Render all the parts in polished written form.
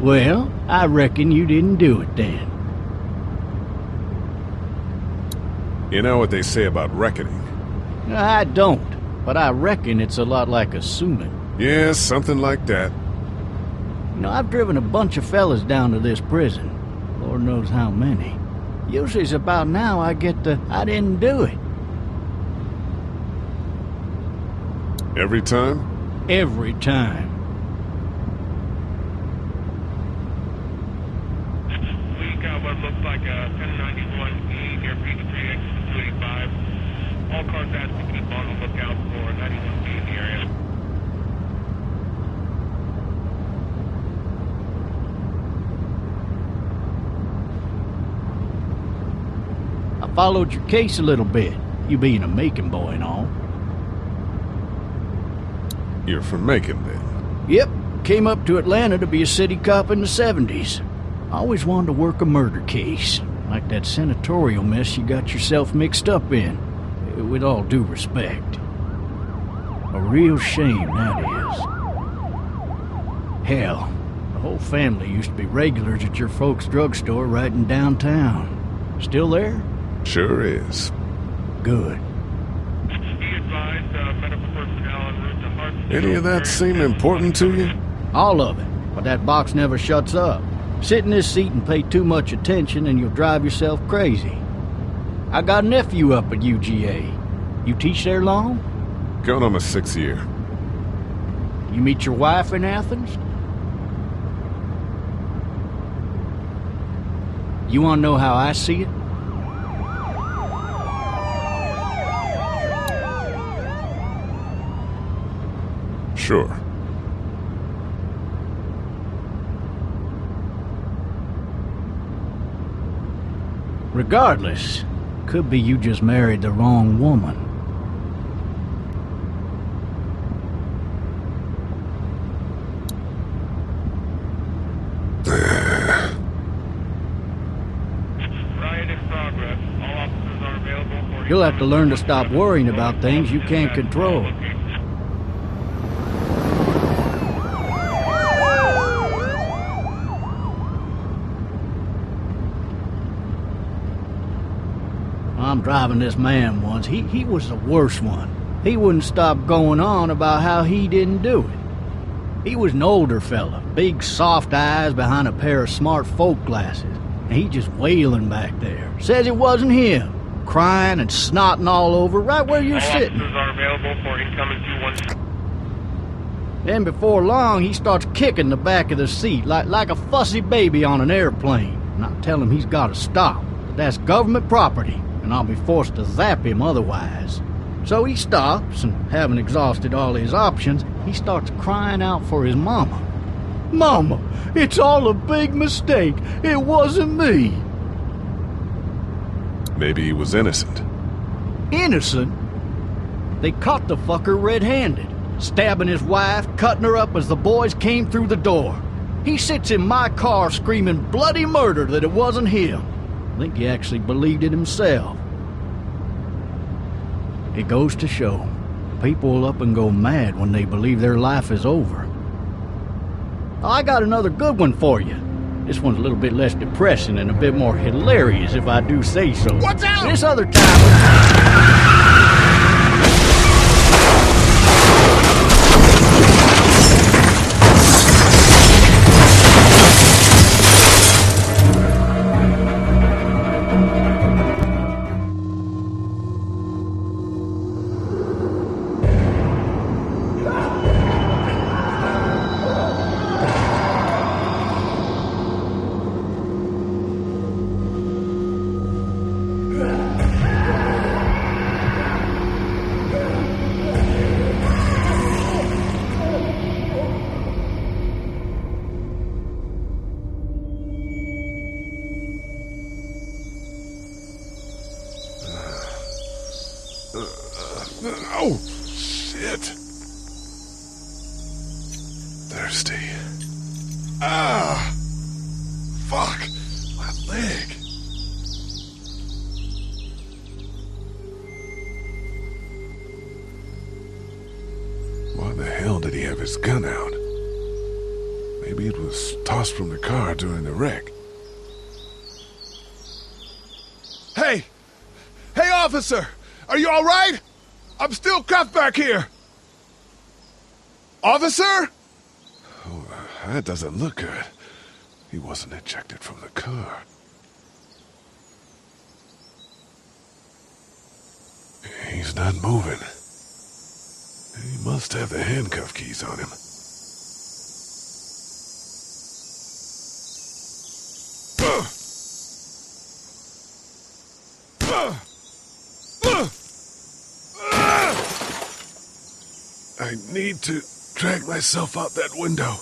Well, I reckon you didn't do it then. You know what they say about reckoning? I don't, but I reckon it's a lot like assuming. Yeah, something like that. You know, I've driven a bunch of fellas down to this prison. Lord knows how many. Usually it's about now I get the, I didn't do it. Every time? Every time. We got what looks like a 1091E near Peachtree, exit 285. All cars asked to keep on the lookout for 91B in the area. I followed your case a little bit, you being a Macon boy and all. You're from Macon, then? Yep, came up to Atlanta to be a city cop in the 70s. I always wanted to work a murder case, like that senatorial mess you got yourself mixed up in, with all due respect. A real shame, that is. Hell, the whole family used to be regulars at your folks' drugstore right in downtown. Still there? Sure is. Good. Be advised, medical personnel en route to Hartsfield. Any of that seem important to you? All of it, but that box never shuts up. Sit in this seat and pay too much attention and you'll drive yourself crazy. I got a nephew up at UGA. You teach there long? Going on my 6th year. You meet your wife in Athens? You want to know how I see it? Sure. Regardless, could be you just married the wrong woman. Riot in progress. All officers are available for... You'll have to learn to stop worrying about things you can't control. I'm driving this man once. He was the worst one. He wouldn't stop going on about how he didn't do it. He was an older fella, big soft eyes behind a pair of smart folk glasses. And he just wailing back there. Says it wasn't him. Crying and snotting all over right where you're sitting. All officers are available for incoming 212. Then before long, he starts kicking the back of the seat like a fussy baby on an airplane. And I tell him he's got to stop. That's government property, and I'll be forced to zap him otherwise. So he stops, and having exhausted all his options, he starts crying out for his mama. Mama, it's all a big mistake. It wasn't me. Maybe he was innocent. Innocent? They caught the fucker red-handed, stabbing his wife, cutting her up as the boys came through the door. He sits in my car screaming bloody murder that it wasn't him. I think he actually believed it himself. It goes to show, people will up and go mad when they believe their life is over. I got another good one for you. This one's a little bit less depressing and a bit more hilarious, if I do say so. Watch out! This other time... Oh, shit. Thirsty. Ah! Fuck! My leg! Why the hell did he have his gun out? Maybe it was tossed from the car during the wreck. Hey! Hey, officer! Are you all right? I'm still cuffed back here! Officer? Oh, that doesn't look good. He wasn't ejected from the car. He's not moving. He must have the handcuff keys on him. I need to drag myself out that window.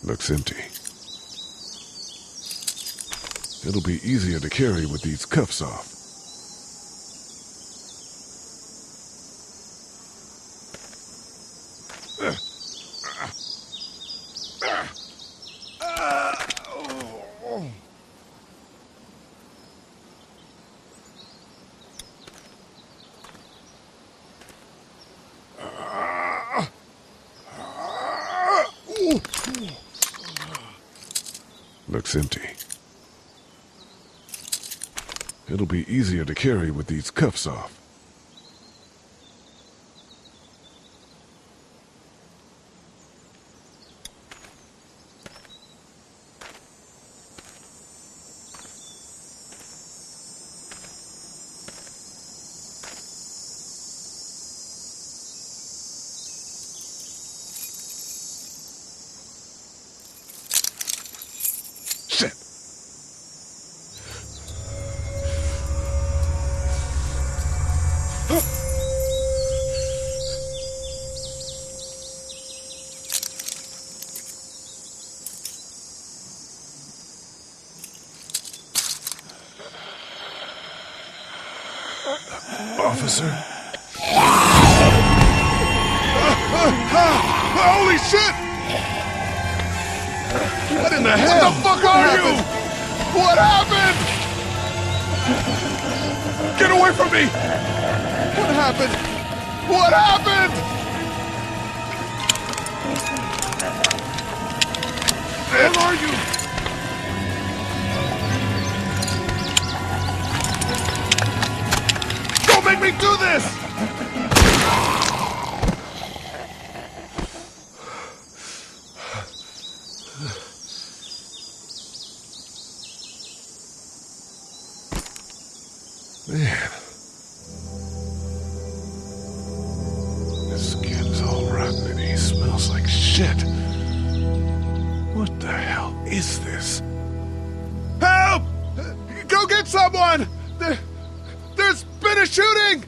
Looks empty. It'll be easier to carry with these cuffs off. Looks empty. It'll be easier to carry with these cuffs off. Shit! Officer? Holy shit! What in the hell? What the fuck are you? What happened? Get away from me! What happened? What happened? Where are you? Don't make me do this! Man. His skin's all rotten and he smells like shit. What the hell is this? Help! Go get someone! There's been a shooting!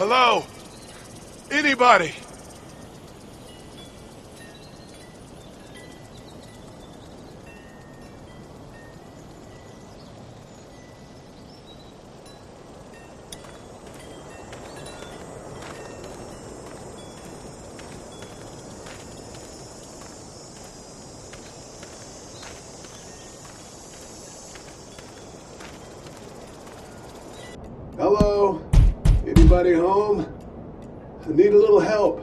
Hello? Anybody? Hello? Anybody home? I need a little help.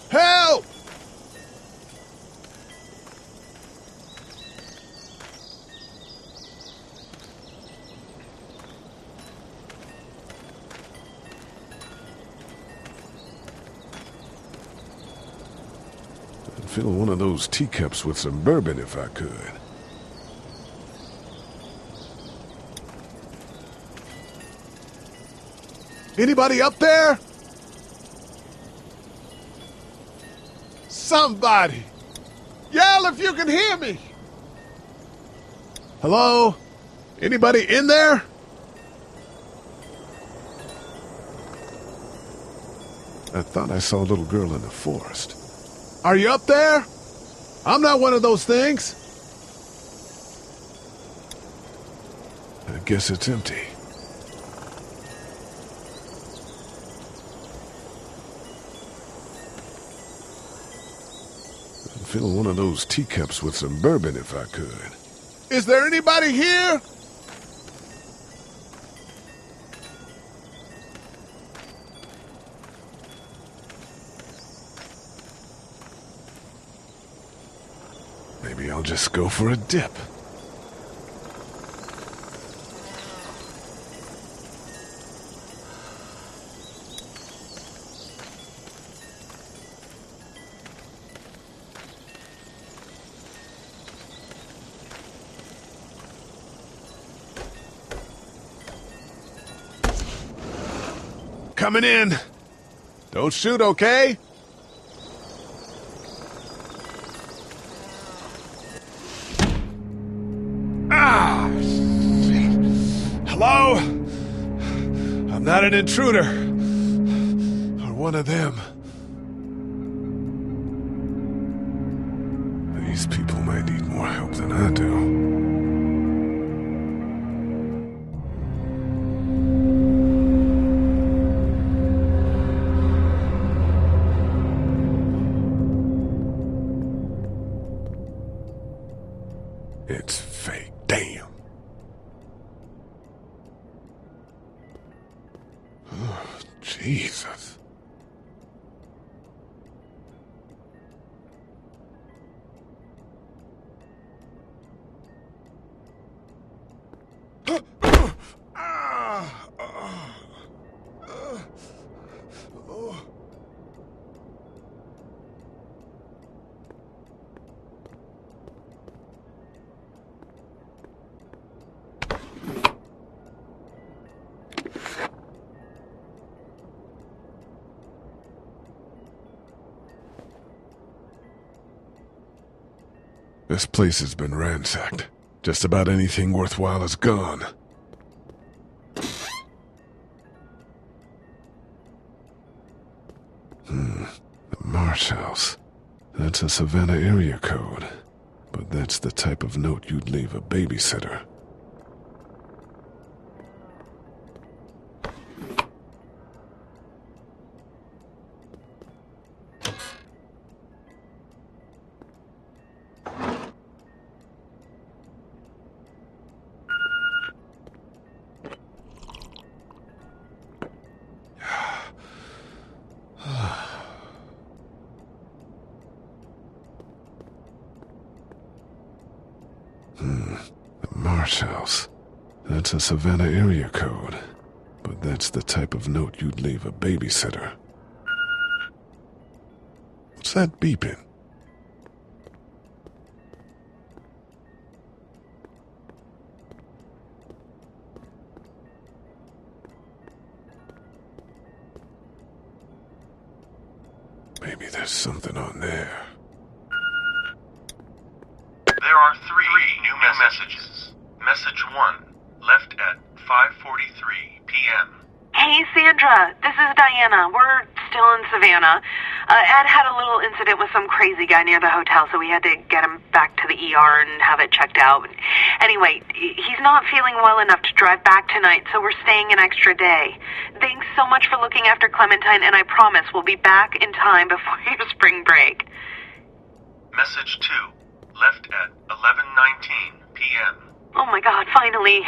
Help! I'd fill one of those teacups with some bourbon if I could. Anybody up there? Somebody! Yell if you can hear me! Hello? Anybody in there? I thought I saw a little girl in the forest. Are you up there? I'm not one of those things. I guess it's empty. I'd fill one of those teacups with some bourbon if I could. Is there anybody here? Maybe I'll just go for a dip. Coming in. Don't shoot, okay? Ah, shit. Hello? I'm not an intruder. Or one of them. These people might need more help than I do. It's fake. Damn. Oh, Jesus. This place has been ransacked. Just about anything worthwhile is gone. The Marsh House. That's a Savannah area code. But that's the type of note you'd leave a babysitter. The Marsh House. That's a Savannah area code. But that's the type of note you'd leave a babysitter. What's that beeping? there's something on there. There are three new messages. Message 1, left at 5:43 p.m. Hey, Sandra, this is Diana. We're still in Savannah. Ed had a little incident with some crazy guy near the hotel, so we had to get him back to the ER and have it checked out. Anyway, he's not feeling well enough to drive back tonight, so we're staying an extra day. Thanks so much for looking after Clementine, and I promise we'll be back in time before your spring break. Message 2, left at 11:19 p.m. Oh my God, finally.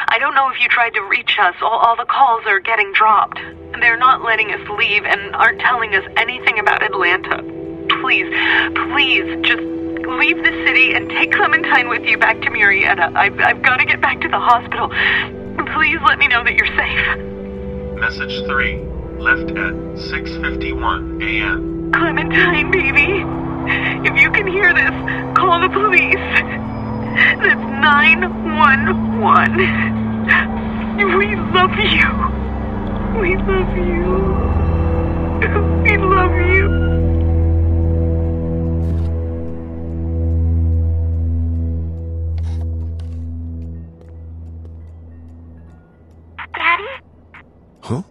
I don't know if you tried to reach us. All the calls are getting dropped. They're not letting us leave and aren't telling us anything about Atlanta. Please, just leave the city and take Clementine with you back to Murrieta. I've got to get back to the hospital. Please let me know that you're safe. Message 3, left at 6:51 a.m. Clementine, baby. If you can hear this, call the police. That's 911. We love you. We love you. We love you. Daddy? Huh?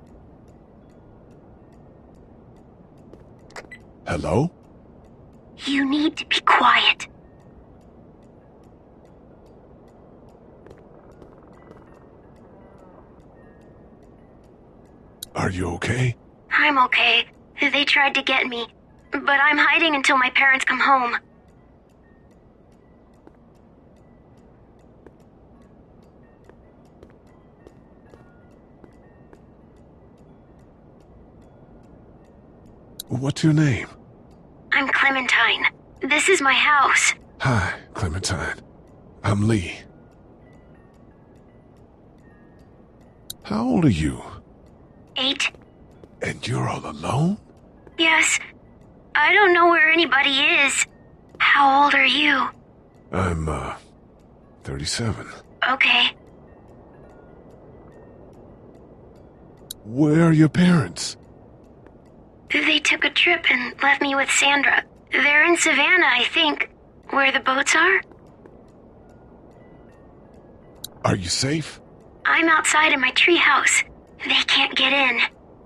Hello? You need to be quiet. Are you okay? I'm okay. They tried to get me, but I'm hiding until my parents come home. What's your name? I'm Clementine. This is my house. Hi, Clementine. I'm Lee. How old are you? 8. And you're all alone? Yes. I don't know where anybody is. How old are you? I'm, 37. Okay. Where are your parents? They took a trip and left me with Sandra. They're in Savannah, I think. Where the boats are? Are you safe? I'm outside in my treehouse. They can't get in.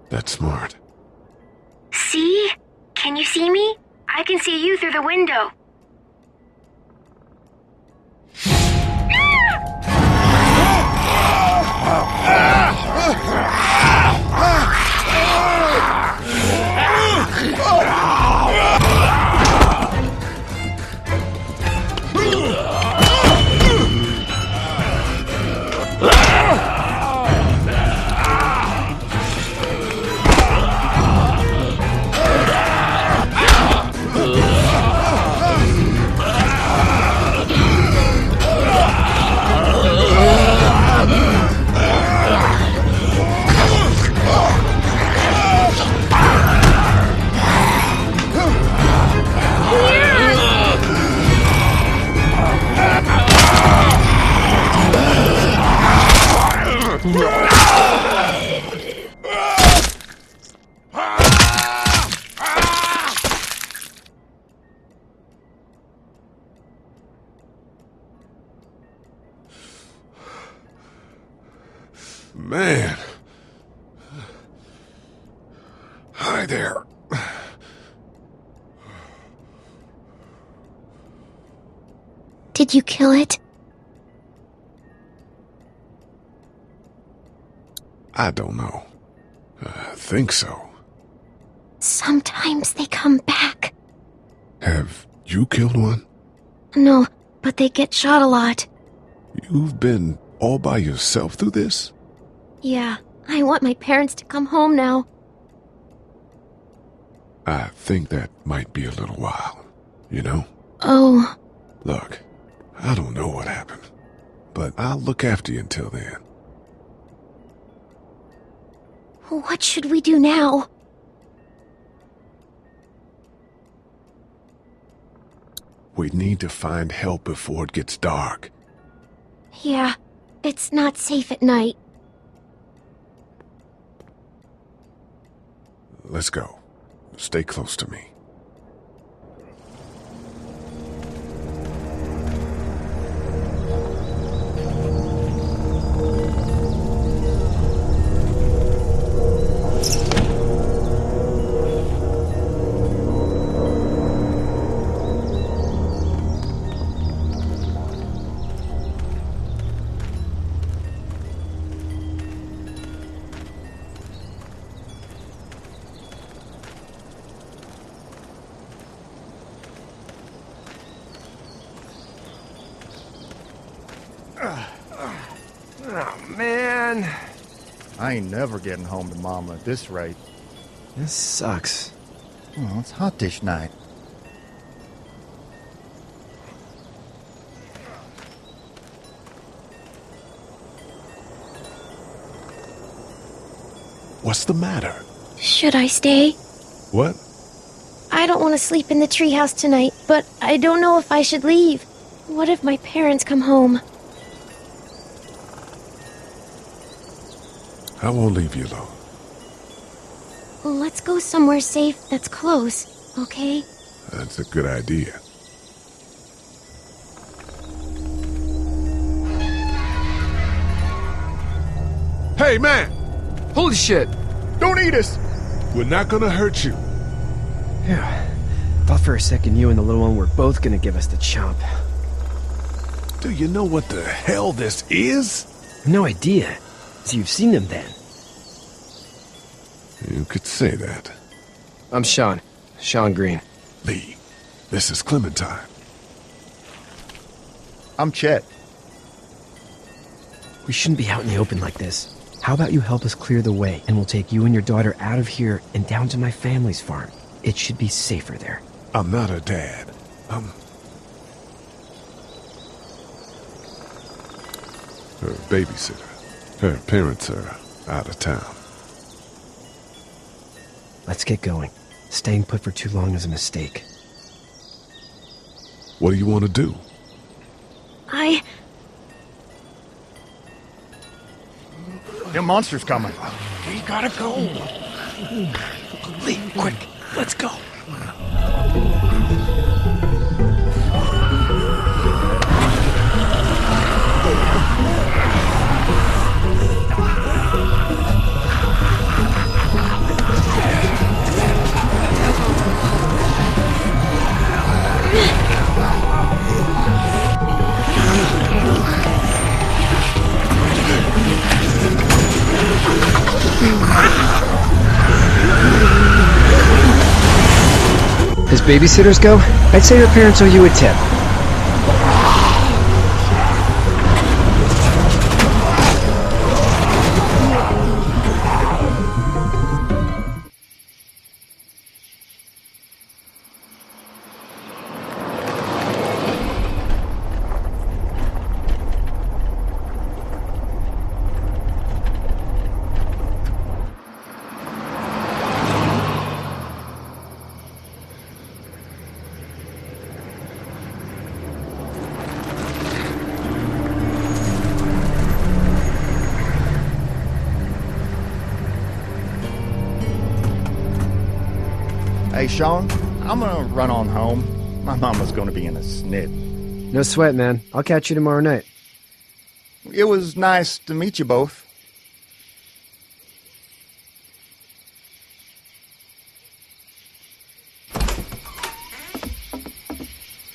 That's smart. See? Can you see me? I can see you through the window. Man. Hi there. Did you kill it? I don't know. I think so. Sometimes they come back. Have you killed one? No, but they get shot a lot. You've been all by yourself through this? Yeah, I want my parents to come home now. I think that might be a little while, you know? Oh. Look, I don't know what happened, but I'll look after you until then. What should we do now? We need to find help before it gets dark. Yeah, it's not safe at night. Let's go. Stay close to me. Oh, man. I ain't never getting home to Mama at this rate. This sucks. Oh, it's hot this night. What's the matter? Should I stay? What? I don't want to sleep in the treehouse tonight, but I don't know if I should leave. What if my parents come home? I won't leave you alone. Let's go somewhere safe that's close, okay? That's a good idea. Hey, man! Holy shit! Don't eat us! We're not gonna hurt you. Yeah. Thought for a second you and the little one were both gonna give us the chomp. Do you know what the hell this is? No idea. So you've seen them then? You could say that. I'm Sean. Sean Green. Lee, this is Clementine. I'm Chet. We shouldn't be out in the open like this. How about you help us clear the way, and we'll take you and your daughter out of here and down to my family's farm. It should be safer there. I'm not her dad. I'm her babysitter. Her parents are out of town. Let's get going. Staying put for too long is a mistake. What do you want to do? Them monster's coming. We gotta go. Lee, quick, let's go. As babysitters go, I'd say her parents owe you a tip. Hey, Sean, I'm gonna run on home. My mama's gonna be in a snit. No sweat, man. I'll catch you tomorrow night. It was nice to meet you both.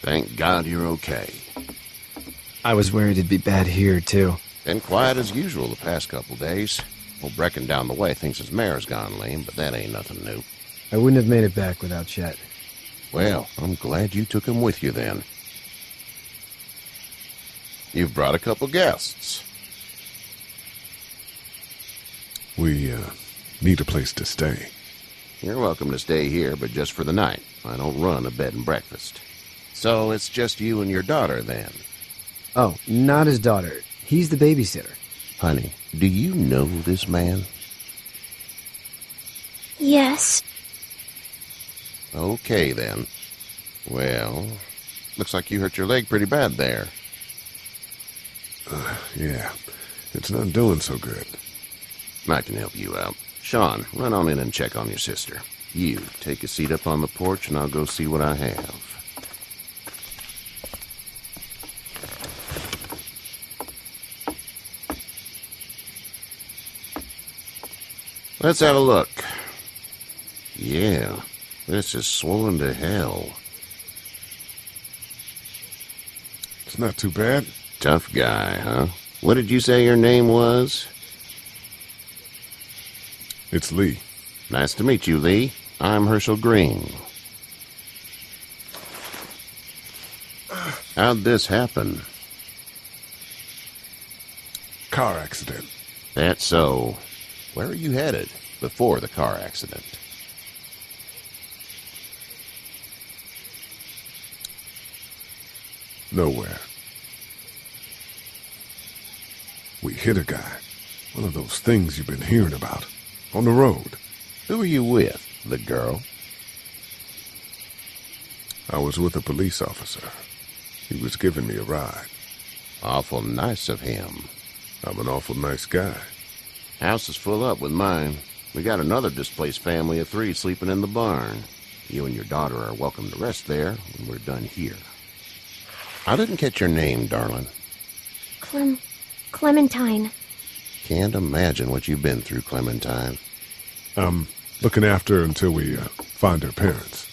Thank God you're okay. I was worried it'd be bad here, too. Been quiet as usual the past couple days. Old Brecken down the way thinks his mare's gone lame, but that ain't nothing new. I wouldn't have made it back without Chet. Well, I'm glad you took him with you then. You've brought a couple guests. We, need a place to stay. You're welcome to stay here, but just for the night. I don't run a bed and breakfast. So it's just you and your daughter then? Oh, not his daughter. He's the babysitter. Honey, do you know this man? Yes. Okay, then. Well, looks like you hurt your leg pretty bad there. Yeah, it's not doing so good. I can help you out. Sean, run on in and check on your sister. You, take a seat up on the porch and I'll go see what I have. Let's have a look. Yeah, this is swollen to hell. It's not too bad. Tough guy, huh? What did you say your name was? It's Lee. Nice to meet you, Lee. I'm Herschel Green. How'd this happen? car accident. That's so. Where are you headed before the car accident? Nowhere. We hit a guy. One of those things you've been hearing about. On the road. Who are you with? The girl? I was with a police officer. He was giving me a ride. Awful nice of him. I'm an awful nice guy. House is full up with mine. We got another displaced family of 3 sleeping in the barn. You and your daughter are welcome to rest there when we're done here. I didn't catch your name, darling. Clementine. Can't imagine what you've been through, Clementine. I'm looking after her until we find her parents.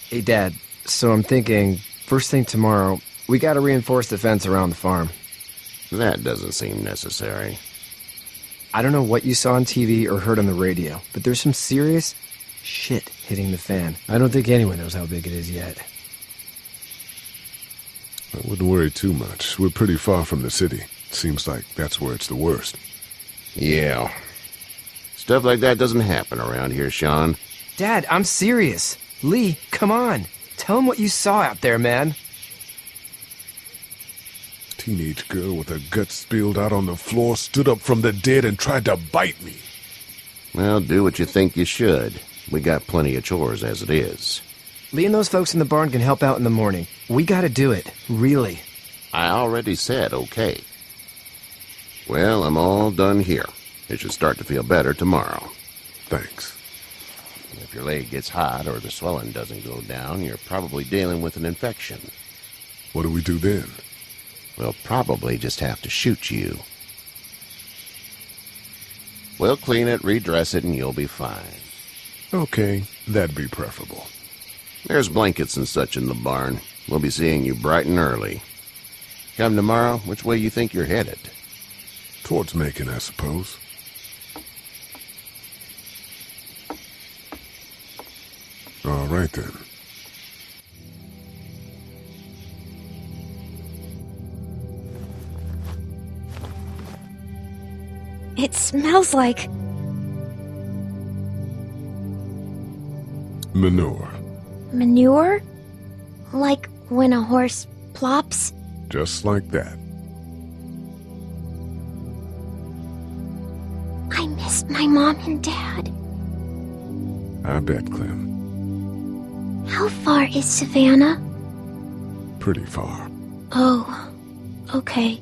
Hey, Dad, so I'm thinking, first thing tomorrow, we gotta reinforce the fence around the farm. That doesn't seem necessary. I don't know what you saw on TV or heard on the radio, but there's some serious shit hitting the fan. I don't think anyone knows how big it is yet. I wouldn't worry too much. We're pretty far from the city. Seems like that's where it's the worst. Yeah. Stuff like that doesn't happen around here, Sean. Dad, I'm serious. Lee, come on. Tell him what you saw out there, man. Teenage girl with her guts spilled out on the floor stood up from the dead and tried to bite me. Well, do what you think you should. We got plenty of chores as it is. Lee and those folks in the barn can help out in the morning. We gotta do it. Really. I already said okay. Well, I'm all done here. It should start to feel better tomorrow. Thanks. If your leg gets hot or the swelling doesn't go down, you're probably dealing with an infection. What do we do then? We'll probably just have to shoot you. We'll clean it, redress it, and you'll be fine. Okay, that'd be preferable. There's blankets and such in the barn. We'll be seeing you bright and early. Come tomorrow, which way you think you're headed? Towards Macon, I suppose. All right, then. It smells like Manure. manure? Like when a horse plops? Just like that. I miss my mom and dad. I bet, Clem. How far is Savannah? Pretty far. Oh, okay.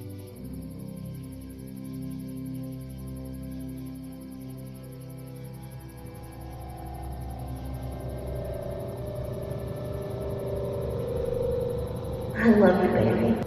I love you, baby.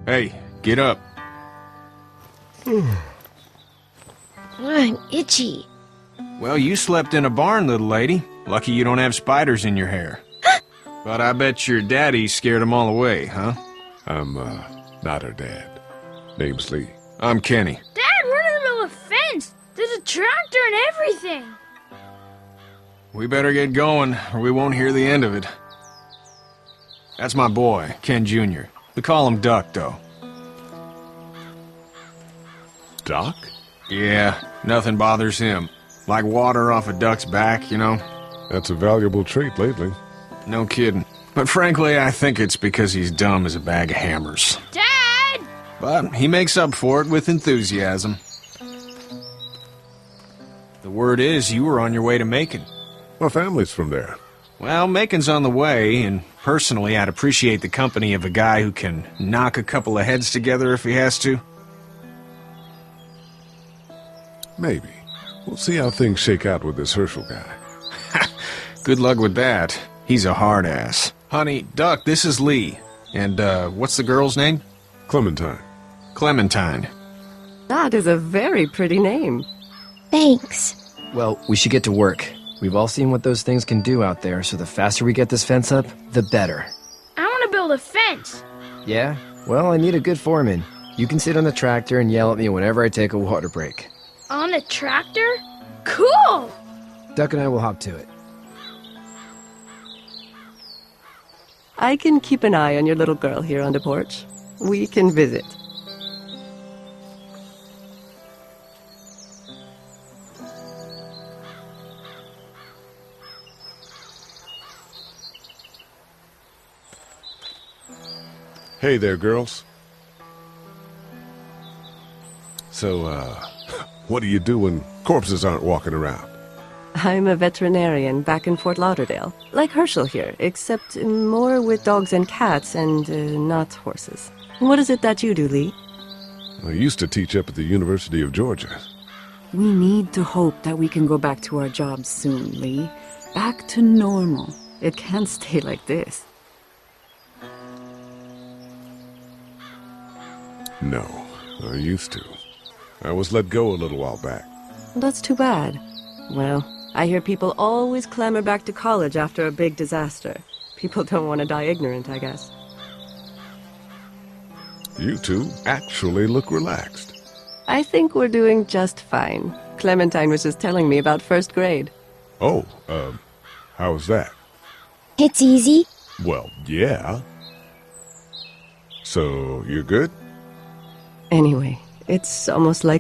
Hey, get up. I'm itchy. Well, you slept in a barn, little lady. Lucky you don't have spiders in your hair. But I bet your daddy scared them all away, huh? I'm, not her dad. Name's Lee. I'm Kenny. Dad, we're in the middle of a fence. There's a tractor and everything. We better get going, or we won't hear the end of it. That's my boy, Ken Jr. We call him Duck, though. Doc? Yeah, nothing bothers him. Like water off a duck's back, you know? That's a valuable trait lately. No kidding. But frankly, I think it's because he's dumb as a bag of hammers. Dad! But he makes up for it with enthusiasm. The word is you were on your way to Macon. My family's from there. Well, Macon's on the way, and personally, I'd appreciate the company of a guy who can knock a couple of heads together if he has to. Maybe. We'll see how things shake out with this Herschel guy. Good luck with that. He's a hard ass. Honey, Duck, this is Lee. And, what's the girl's name? Clementine. Clementine. That is a very pretty name. Thanks. Well, we should get to work. We've all seen what those things can do out there, so the faster we get this fence up, the better. I want to build a fence. Yeah? Well, I need a good foreman. You can sit on the tractor and yell at me whenever I take a water break. On a tractor? Cool! Duck and I will hop to it. I can keep an eye on your little girl here on the porch. We can visit. Hey there, girls. So, what do you do when corpses aren't walking around? I'm a veterinarian back in Fort Lauderdale. Like Herschel here, except more with dogs and cats and not horses. What is it that you do, Lee? I used to teach up at the University of Georgia. We need to hope that we can go back to our jobs soon, Lee. Back to normal. It can't stay like this. No, I used to. I was let go a little while back. That's too bad. Well, I hear people always clamor back to college after a big disaster. People don't want to die ignorant, I guess. You two actually look relaxed. I think we're doing just fine. Clementine was just telling me about first grade. Oh, how's that? It's easy. Well, yeah. So, you're good? Anyway, it's almost like